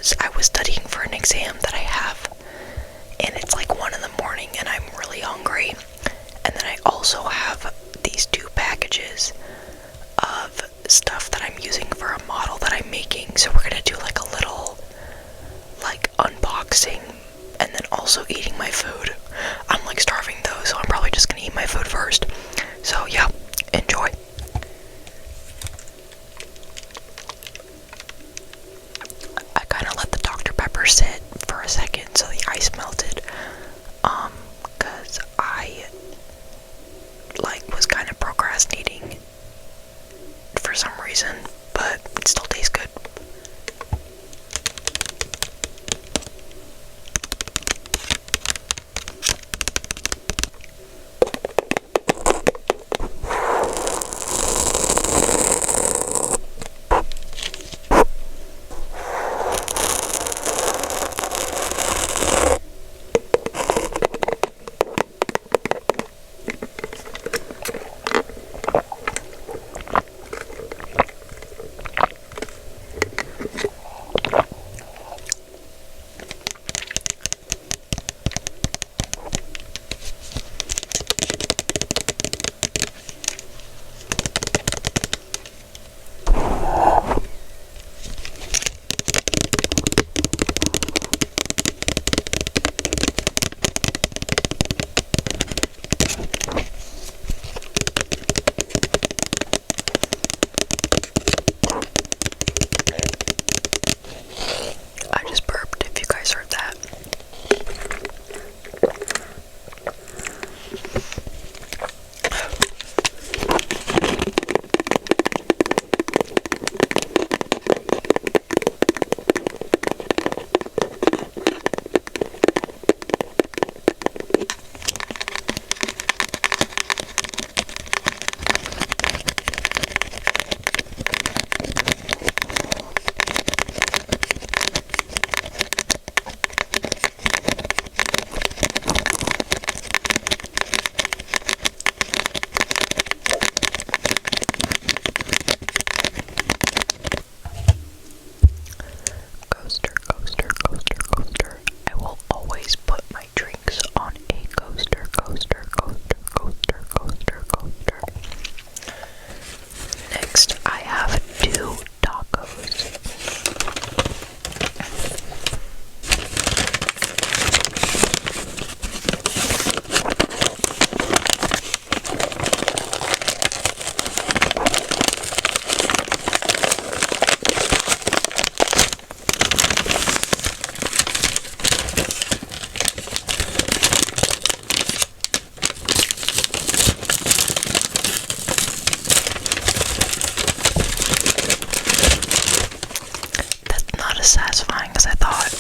because I was studying for an exam that I have, and it's like 1 in the morning and I'm really hungry. And then I also have these 2 packages of stuff that I'm using for a model that I'm making, so we're gonna do like a little like unboxing and then also eating my food. I'm like starving though, so I'm probably just gonna eat my food first. So yeah, enjoy. I kind of let the Dr. Pepper sit for a second so the ice melted, cause I like was kind of procrastinating for some reason, but it still tastes good. Satisfying as I thought.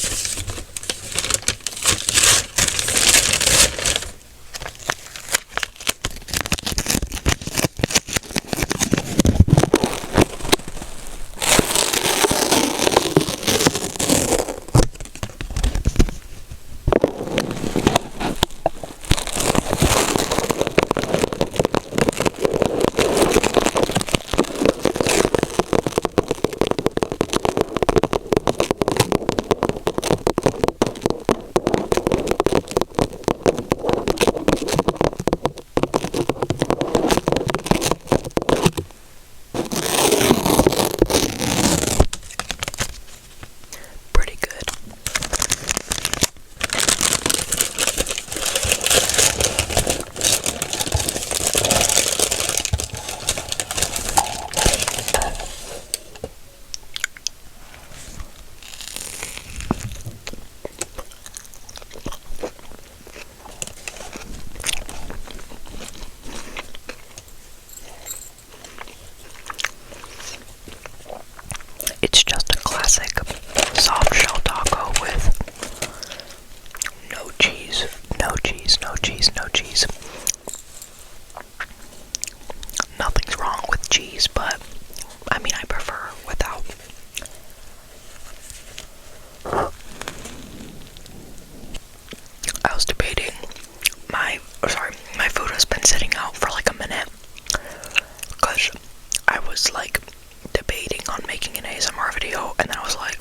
It's just a classic soft shell taco with no cheese, no cheese, no cheese, no cheese. Nothing's wrong with cheese, but I mean, I prefer without. I was debating my food has been sitting out for like a minute because I was like debating on making an ASMR video, and then I was like,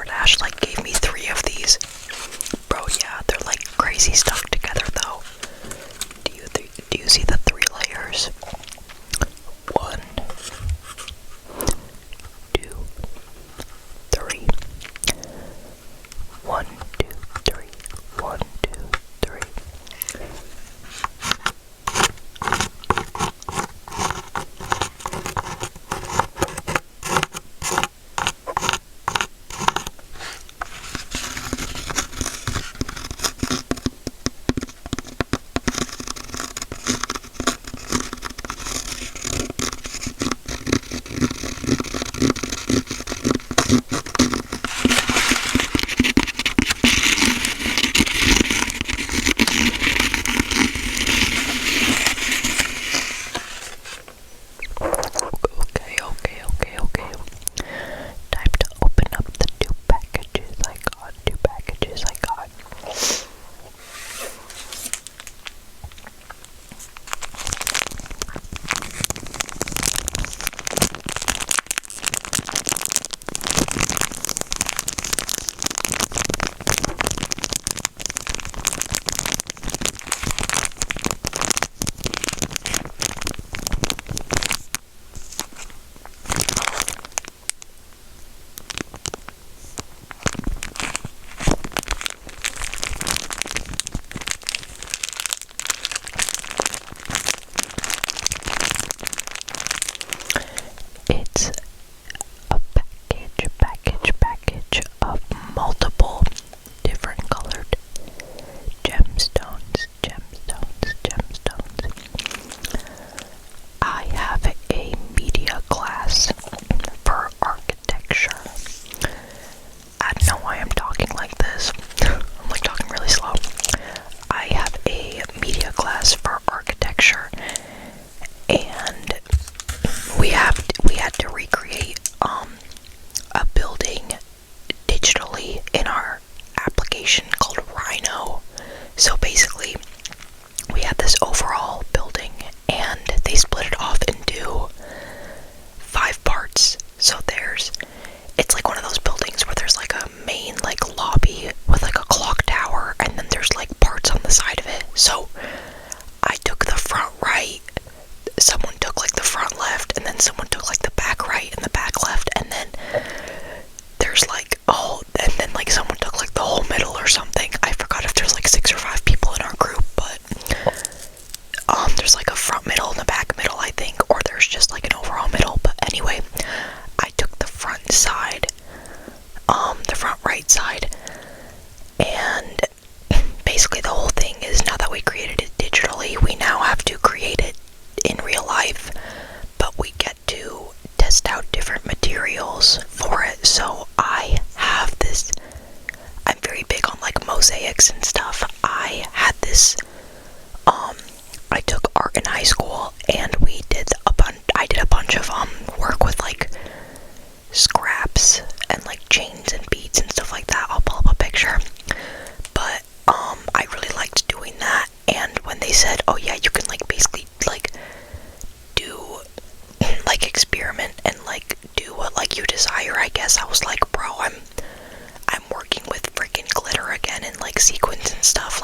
DoorDash like gave me 3 of these. Bro, yeah, they're like crazy stuck together though. Do you see the 3 layers? 1, 2, 3. 1, 2, 3. 1, 2, 3. Okay. Time to open up the 2 packages I got. It's a package of multiple different colored gemstones. I have a media class for architecture. I don't know why I'm talking like this. I'm like talking really slow. I have a media class for architecture, and we had to recreate a building digitally in our application called Rhino. So basically, we had this overall building, and they split it off into 5 parts. So it's like one of those buildings where there's like a main like lobby with like a clock tower, and then there's like parts on the side of it. So I took the front right, someone took like the front left, and then someone took like the back right and the back left, and then there's like and then like someone took like the whole middle or something. I forgot if there's like 6 or 5 people in our group, but there's like a front middle and a back middle, I think, or there's just like an overall middle. But anyway, I took the front side, the front right side, and basically the whole thing is, now that we created it digitally, we now have to create it in real life, but we get to test out different materials for it. So I have this, I'm very big on like mosaics and stuff. I had this, I took art in high school, and I did a bunch of work with like scraps and like chains and beads and stuff like that. I'll pull up a picture. But I really liked doing that, and when they said, oh yeah, you can like basically like do like experiment and like do what like you desire, I guess, I was like, bro, I'm working with freaking glitter again and like sequins and stuff.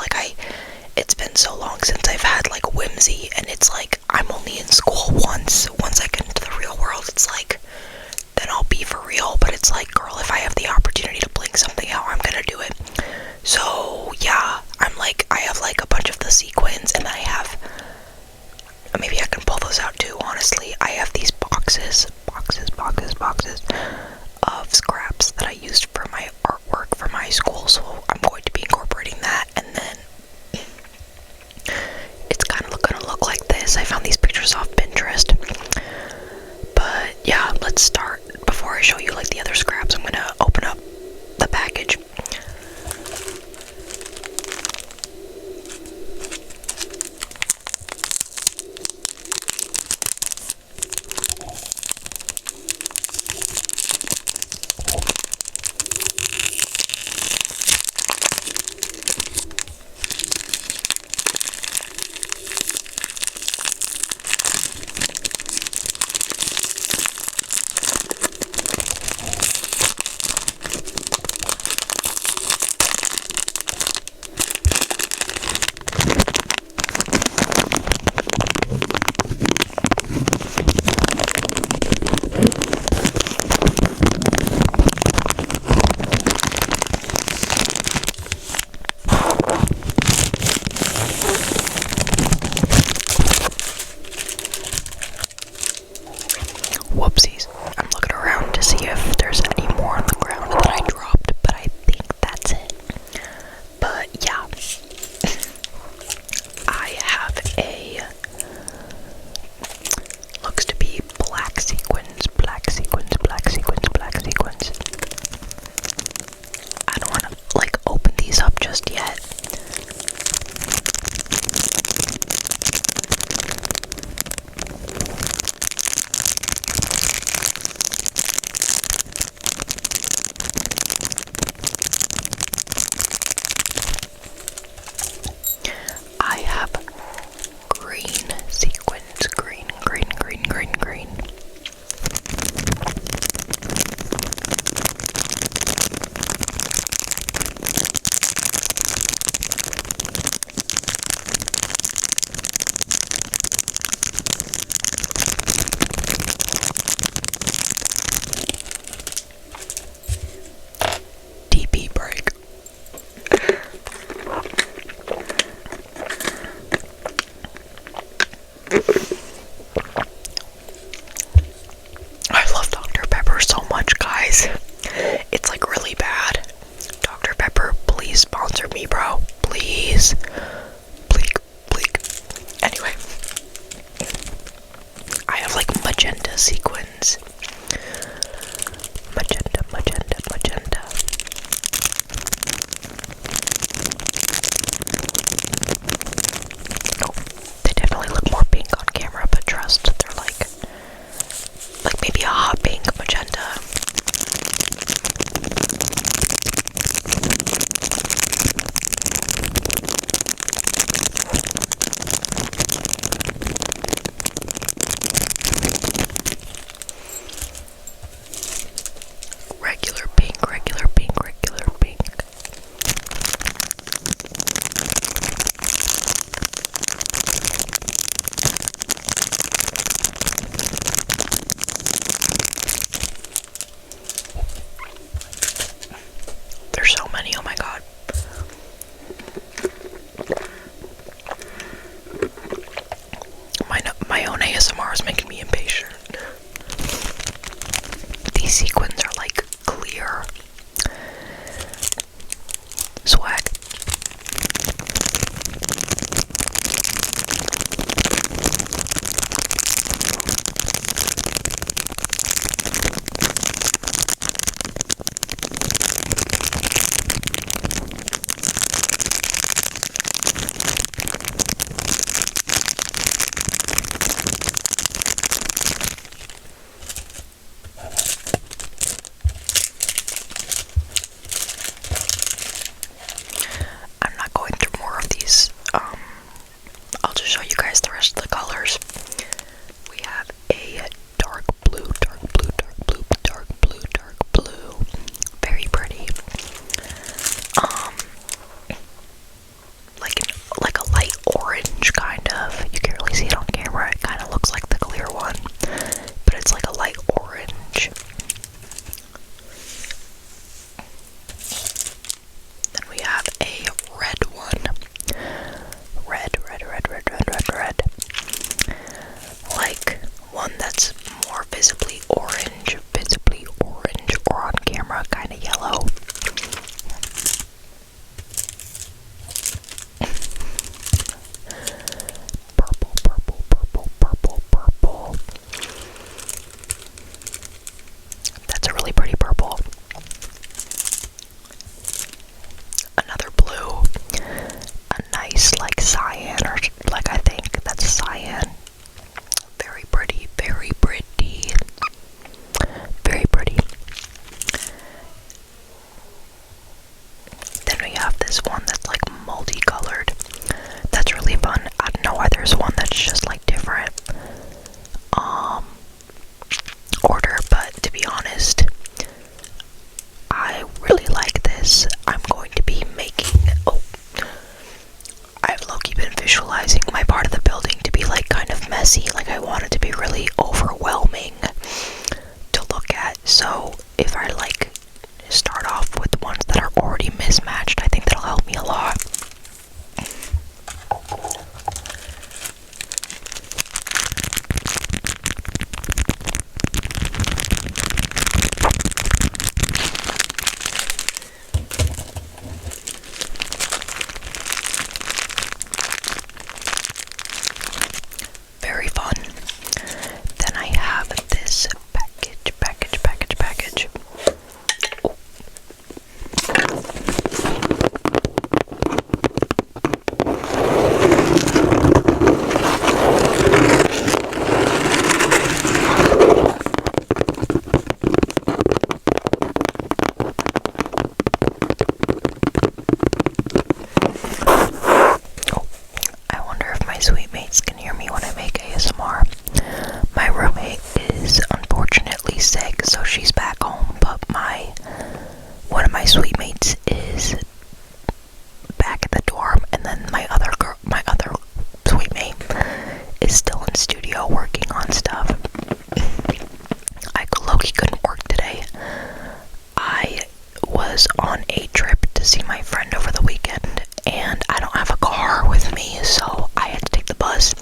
on a trip to see my friend over the weekend, and I don't have a car with me, so I had to take the bus.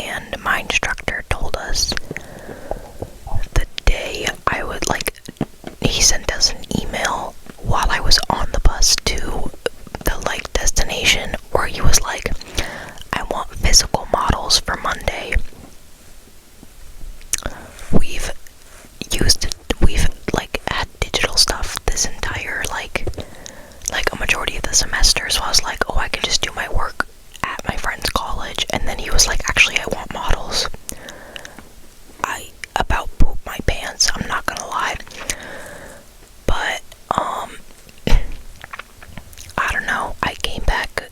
And my instructor told us the day he sent us an email while I was on the bus to the destination, where he was like, I want physical models for Monday. We've had digital stuff this entire a majority of the semester, so I was like, oh, I can just do my work at my friend's college. And then he was like, actually, I want models. I about pooped my pants, I'm not gonna lie. But I don't know, I came back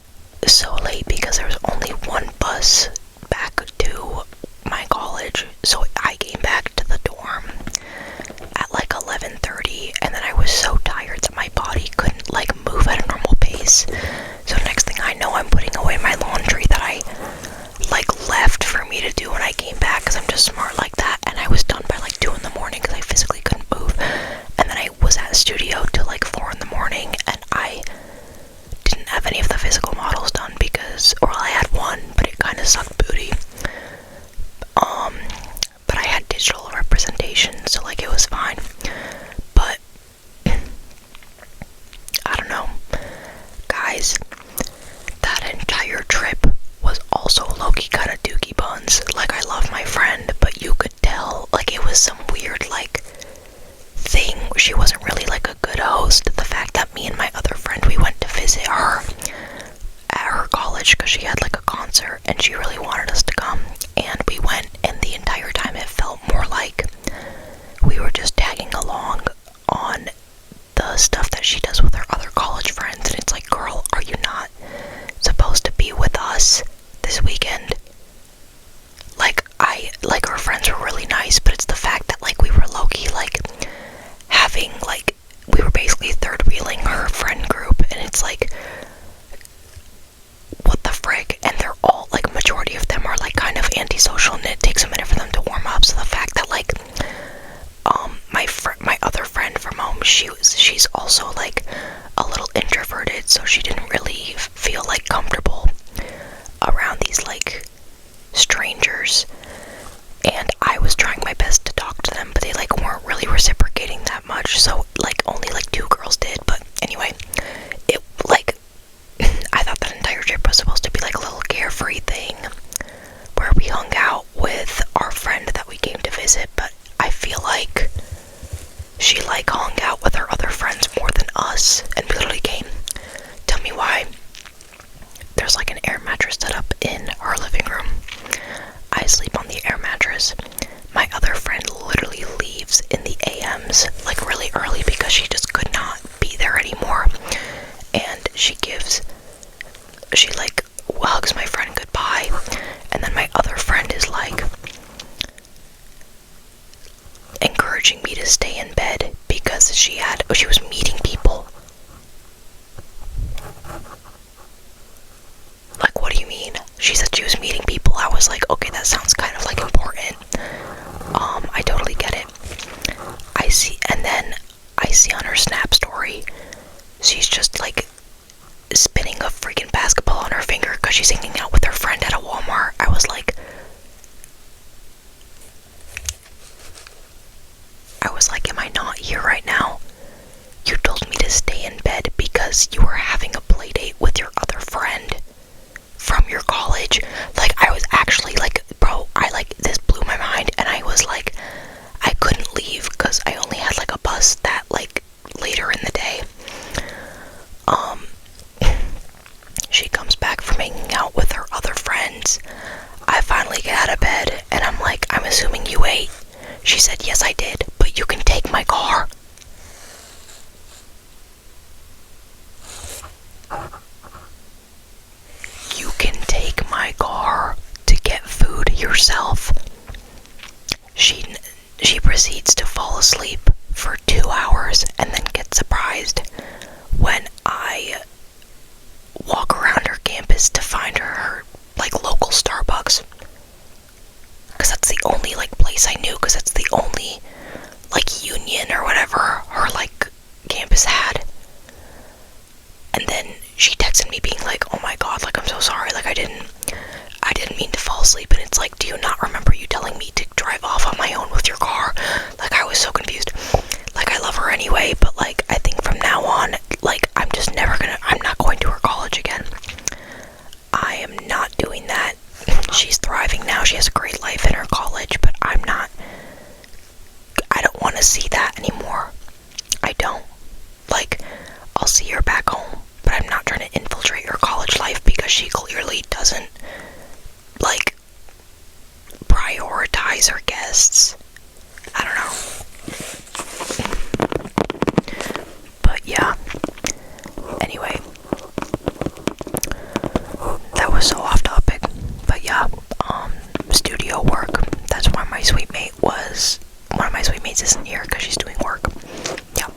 so late because there was only one bus back to my college, so I came back to the dorm at 11:30, and then I was so tired that my body couldn't move at a normal pace. So next thing I know, I'm putting away my laundry that I left for me to do when I came back, because I'm just smart like that, and I was done by 2 in the morning because I physically couldn't move. And then I was at the studio till 4 in the morning, and I didn't have any of the physical models done I had one, but it kind of sucked booty. But I had digital representation, so it was fine. But I don't know, guys, that entire trip was also low-key kind of dookie buns. I love my friend, but you could tell it was some weird thing where she wasn't really a good host. The fact that me and my other friend, we went to visit her at her college because she had a concert and she really wanted us to come, and we went, and the entire time it felt more like we were just tagging along on the stuff that she does with her other college friends. And it's girl, are you not supposed to be with us this weekend? Her friends were really nice, but it's the fact that we were low-key having we were basically third wheeling her friend group, and it's what the frick? And they're all majority of them are kind of antisocial, and it takes a minute for them to warm up. So the fact that my other friend from home, she's also a little introverted, so she didn't really feel comfortable around these strangers. And I was trying my best to talk to them, but they weren't really reciprocating that much. So only 2 girls did. But anyway, it I thought that entire trip was supposed to be a little carefree thing where we hung out with our friend that we came to visit, but I feel she hung out with her other friends more than us, and we literally came. Tell me why. There's an air mattress set up in her living room. I sleep on the air mattress. My other friend literally leaves in the AMs really early because she just could not be there anymore, and she hugs my friend goodbye, and then my other friend is encouraging me to stay in bed because she was meeting people. What do you mean? She said she was meeting people. I was okay, that sounds kind of important. I totally get it. I see on her Snap story, she's just spinning a freaking basketball on her finger because she's hanging out with her friend at a Walmart. I was am I not here right now? You told me to stay in bed because you were having a play date with your other friend from your college. I was actually bro, this blew my mind, and I was I couldn't leave because I only had a bus that later in the day. She comes back from hanging out with her other friends. I finally get out of bed, and I'm I'm assuming you ate. She said, yes, I did, but you can take my car. You can take my car to get food yourself. She proceeds to fall asleep for 2 hours and then gets surprised when I walk around her campus to find her local Starbucks, because that's the only place I knew, because that's the only And then she texted me being like, oh my god, like, I'm so sorry, like, I didn't mean to fall asleep. And it's like, do you not remember you telling me to drive off on my own with your car? Like, I was so confused. Like, I love her anyway, but like, I think from now on, like, I'm not going to her college again. I am not doing that. She's thriving now, she has a great life in her college, but I don't want to see that anymore. I don't. Like, I'll see her back home, but I'm not trying to infiltrate her college life because she clearly doesn't, like, prioritize her guests. I don't know. But yeah. Anyway. That was so off topic. But yeah, studio work. That's why my sweet mate was... One of my sweet mates isn't here because she's doing work. Yeah.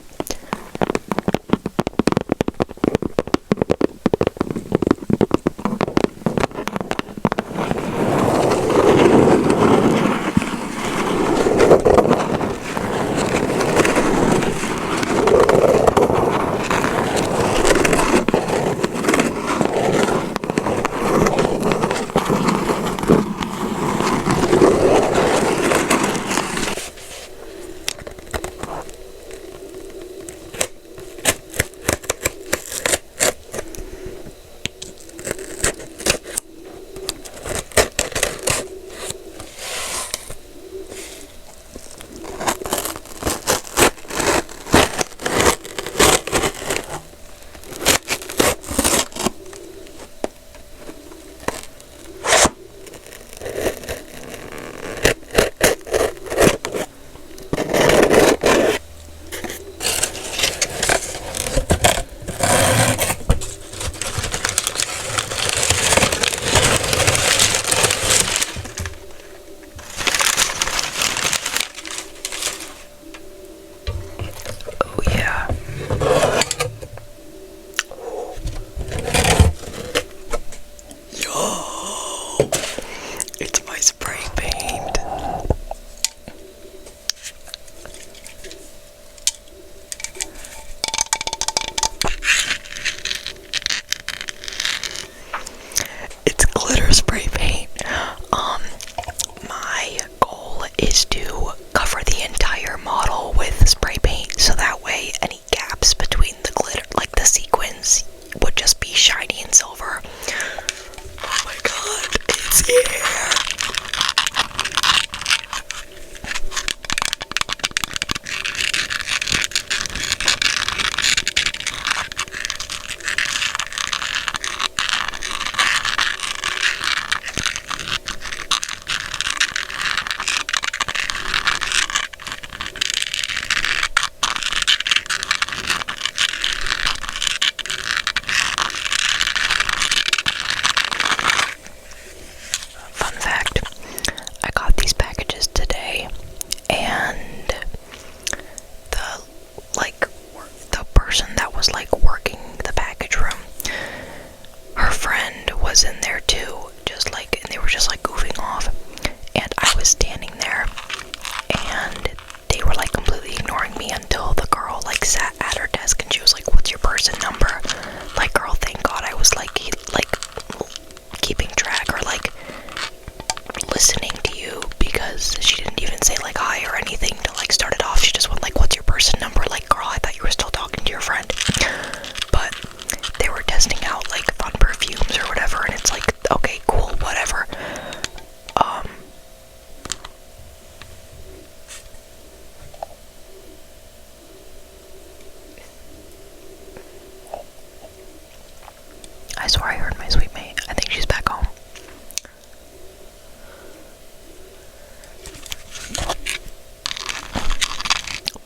I swear I heard my sweet mate. I think she's back home.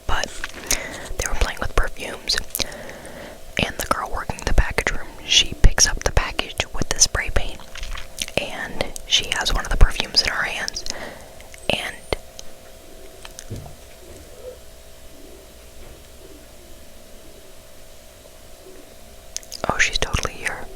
But they were playing with perfumes, and the girl working the package room, she picks up the package with the spray paint, and she has one of the perfumes in her hands, and oh, she's totally here.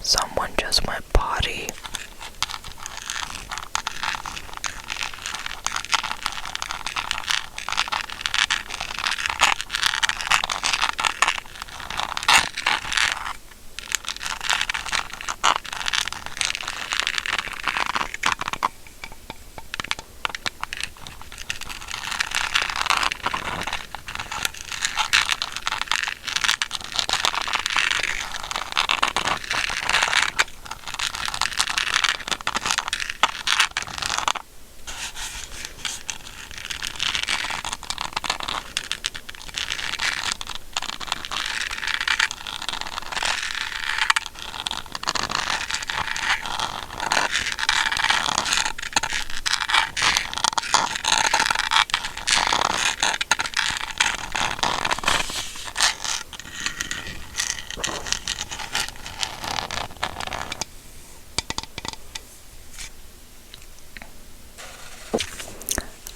Someone just went potty.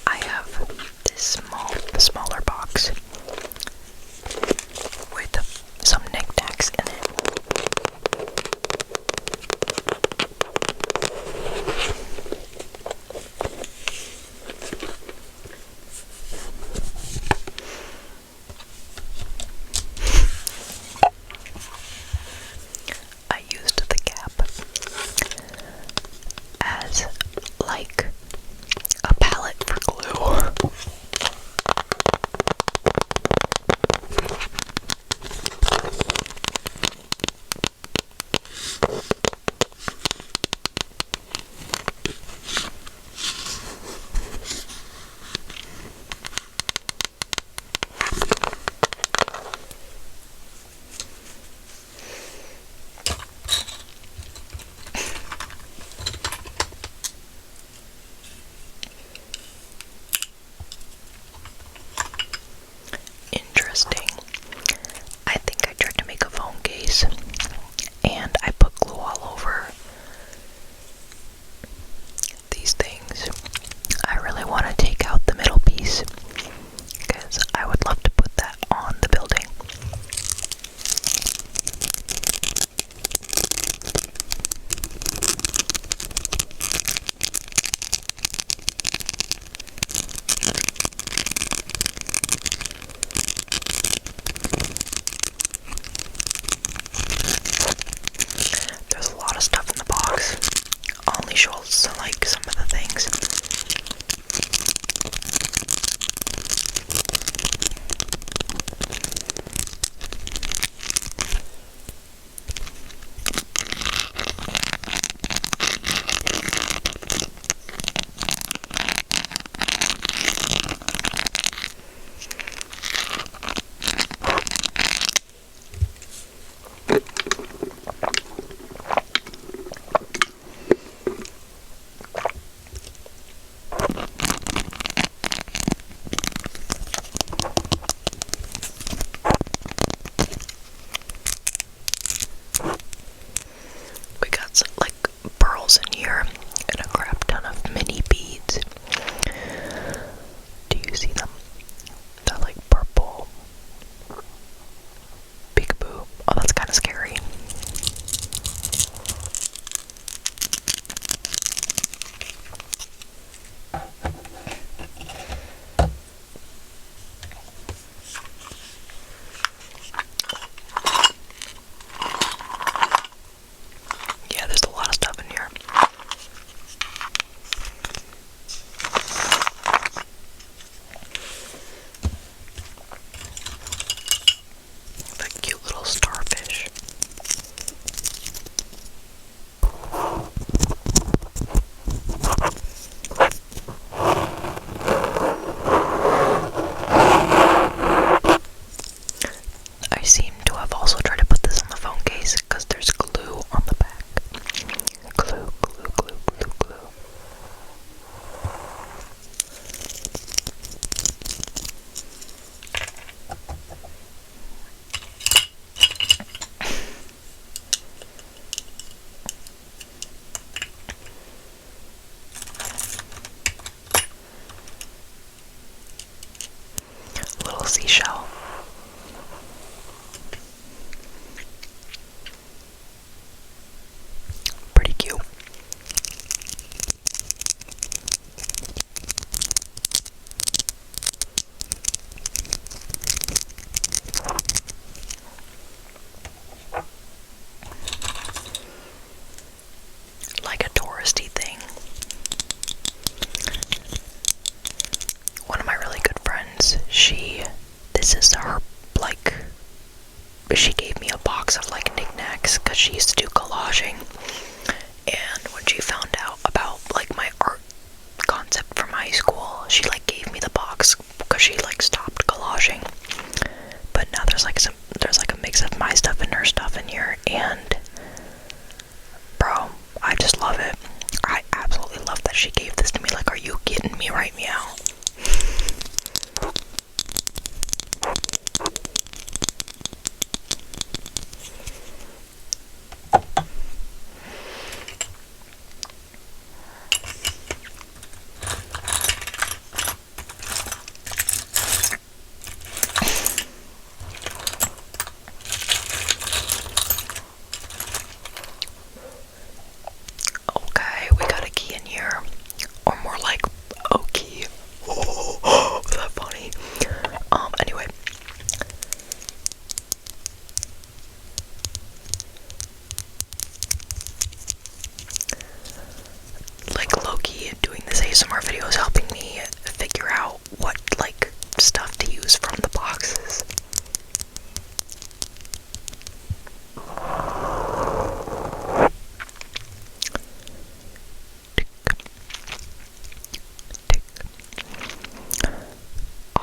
I have this smaller box with some knickknacks in it. I used the cap as like a palette for glue. Interesting. I think I tried to make a phone case and I put glue all over these things. I really want to take out the middle piece because I would love to put that on the building. There's a lot of stuff in the box. I'll only show like some of the things. because she used to do collaging, and when she found out about like my art concept from high school, she like gave me the box because she like stopped collaging. But now there's like a mix of my stuff and her stuff in here, and bro, I just love it. I absolutely love that she gave this to me. Like, are you kidding me right meow? Okay, we got a key in here. Or more like a key. Oh, is that funny? Anyway. Like, low-key, doing this ASMR video is helping me figure out what, like, stuff to use from the boxes.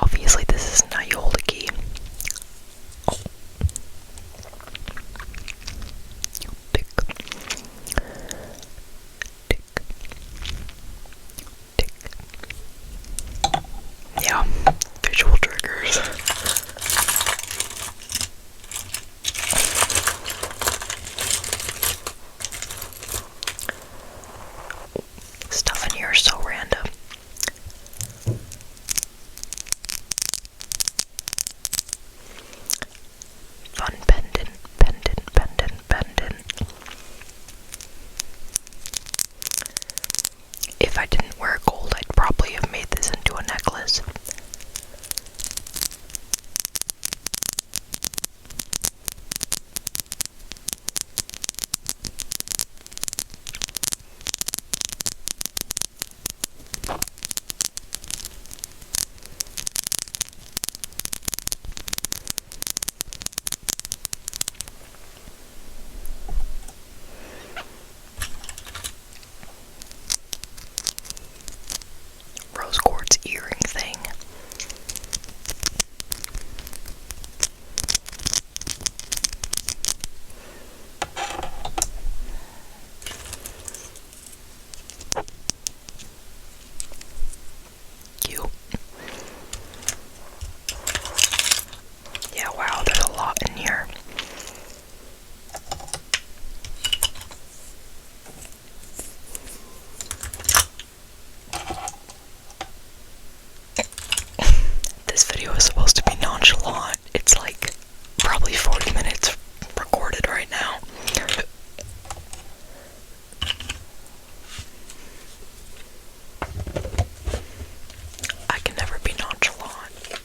Obviously, this is not you hold a key. Oh. Tick. Tick. Tick. Yeah, visual triggers. Stuff in here is so random. Fun pendant. If I didn't wear gold, I'd probably have made this into a necklace. Rose quartz earring thing. Cute. Yeah, wow, there's a lot in here. This video is supposed to be nonchalant. It's like probably 40 minutes recorded right now. I can never be nonchalant.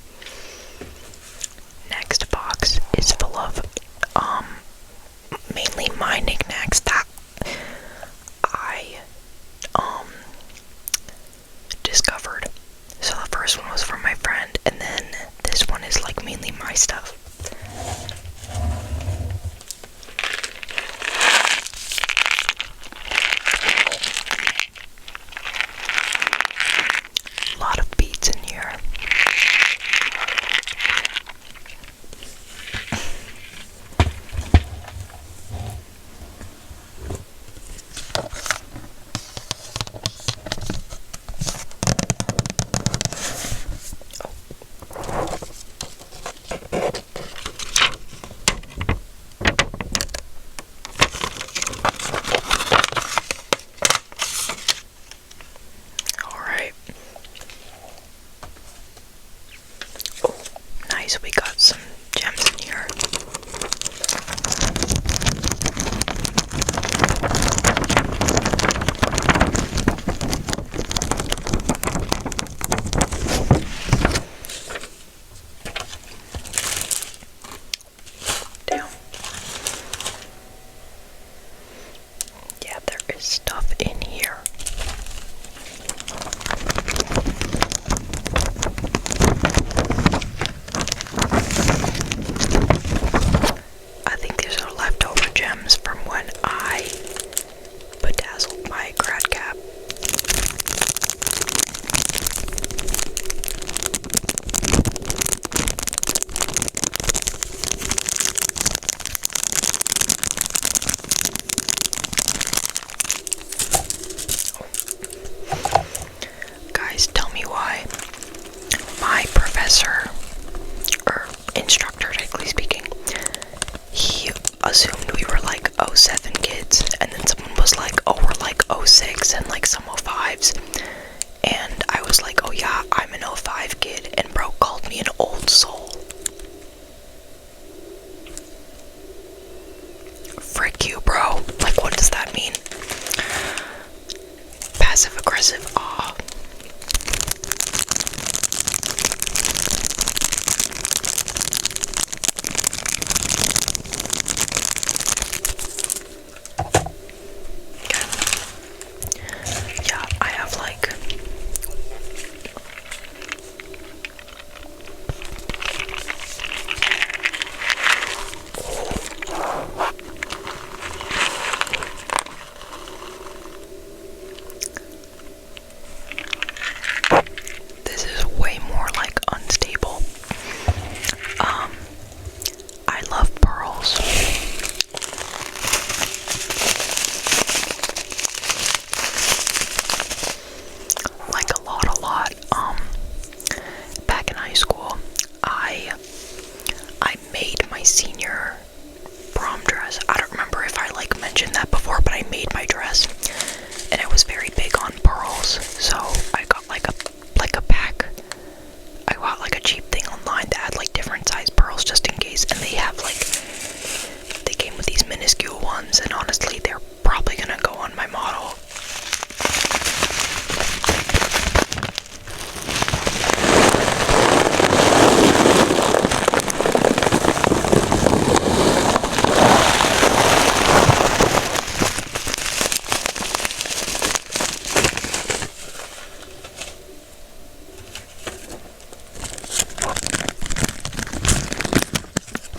Next box is full of mainly my knickknacks that I discovered. So the first one was from my friend, and then this one is like mainly my stuff. A lot of beads in here. Alright. Oh, nice, we got some gems in here. Damn. Yeah, there is stuff in here. I think these are leftover gems from threes and like some 05s. And I was like, oh yeah, I'm an 05 kid, and bro called me an old soul. Frick you, bro. Like, what does that mean? Passive aggressive. Aw. Yeah, I have like this is way more like unstable. I love pearls. Like a lot. Back in high school, I made my senior prom dress. I don't remember if I like mentioned that before, but I made my dress, and I was very big on pearls. So I got like a pack. I got like a cheap thing online that had like different size pearls just in case, and they came with these minuscule ones, and honestly, they're probably gonna go on my model.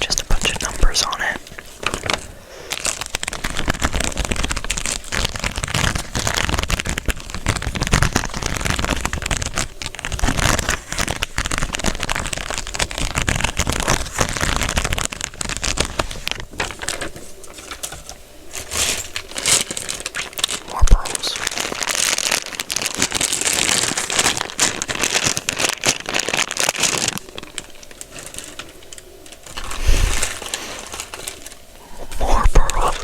Just a bunch of numbers on it. More pearls. More pearls.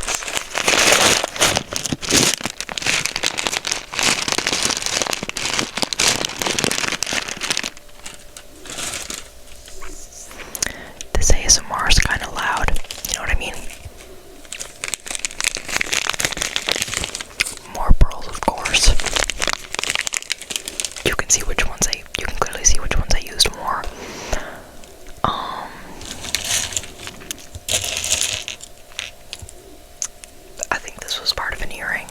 This ASMR is kind of loud. You know what I mean? More pearls, of course. You can clearly see which ones I used more. I think this was part of an earring.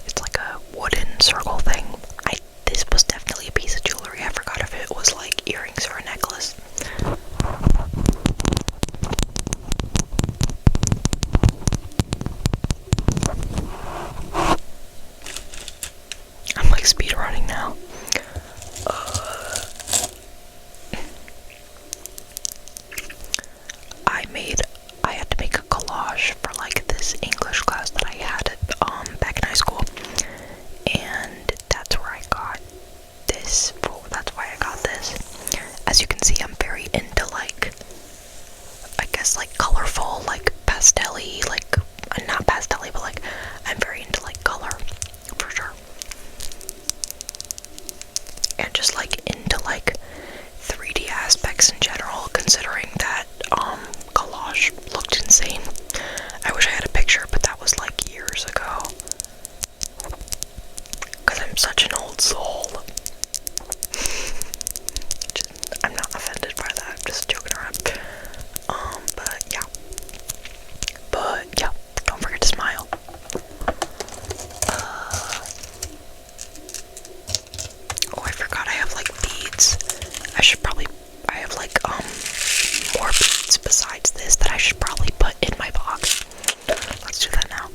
It's like a wooden circle thing. This was definitely a piece of jewelry. I forgot if it was like earrings or a necklace. I'm like speed running now. I had to make a collage for like this English class that I had back in high school, and that's where I got this. That's why I got this. As you can see, I'm very into like, I guess like colorful, like pastel-y, like not pastel-y, but like I'm very into like color for sure, and just like into like 3D aspects in general, considering that collage looked insane. I wish I had a picture, but that was like years ago, because I'm such an old soul. I'm not offended by that, I'm just joking around. But yeah, don't forget to smile. Oh, I forgot I have like beads. I have like more beads besides this that I should probably put in my box. Let's do that now.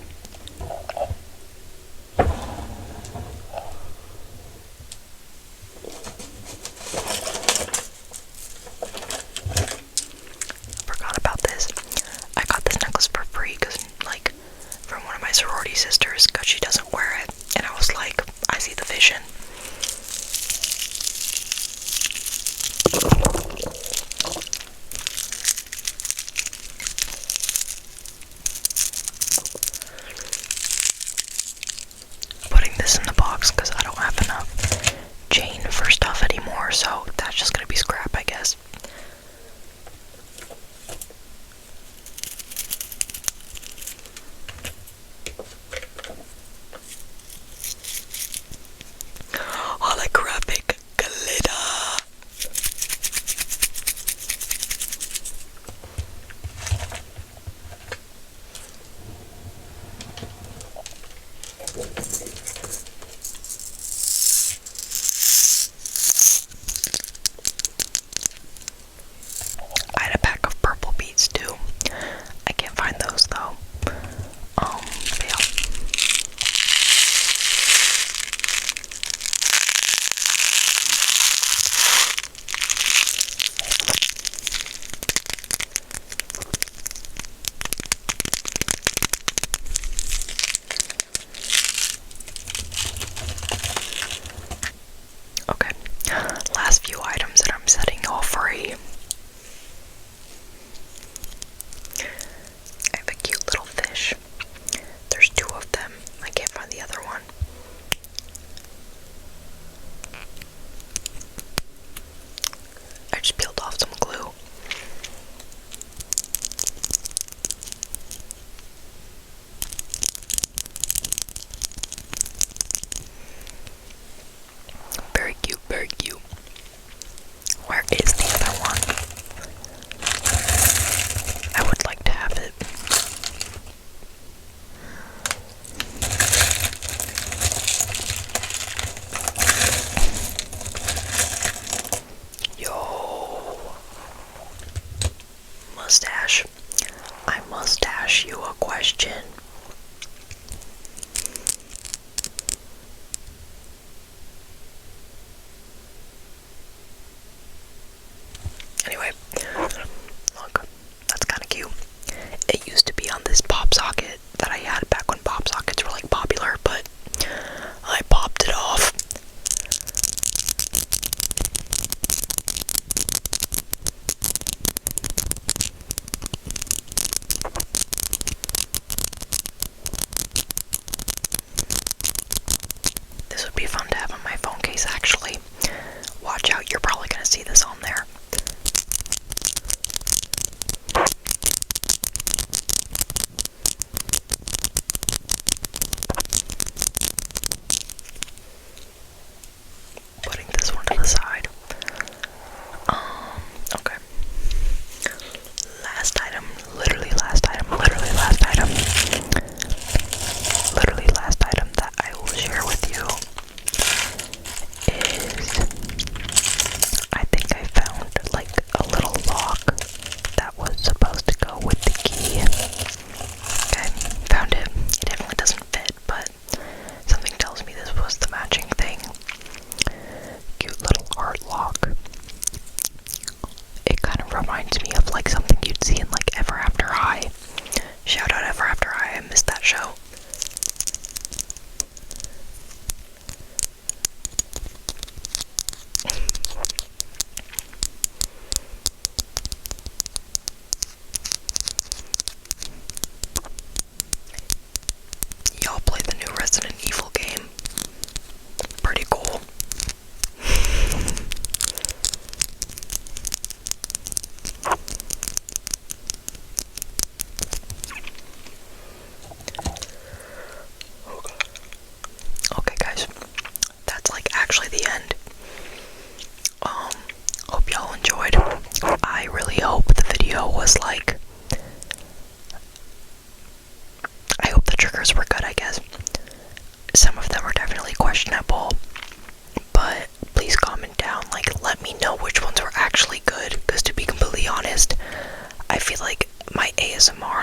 nice actually. Watch out, you're probably gonna see this on there. Putting this one to the side. Okay. Last item, literally last item that I will share with you is, I think I found like a little lock that was supposed to go with the key. Okay, found it. It definitely doesn't fit, but something tells me this was the matching thing. Cute little art lock. It kind of reminds me of like something you'd see in like Ever After High. Shout out Ever After High, I missed that show. Y'all play the new Resident Evil game. Pretty cool. Okay guys, that's like actually the end. Hope y'all enjoyed. I really hope the video was like, I hope the triggers were good, I guess. Some of them were definitely questionable, but please comment down, like let me know which ones were actually good, because to be completely honest, I feel like my ASMR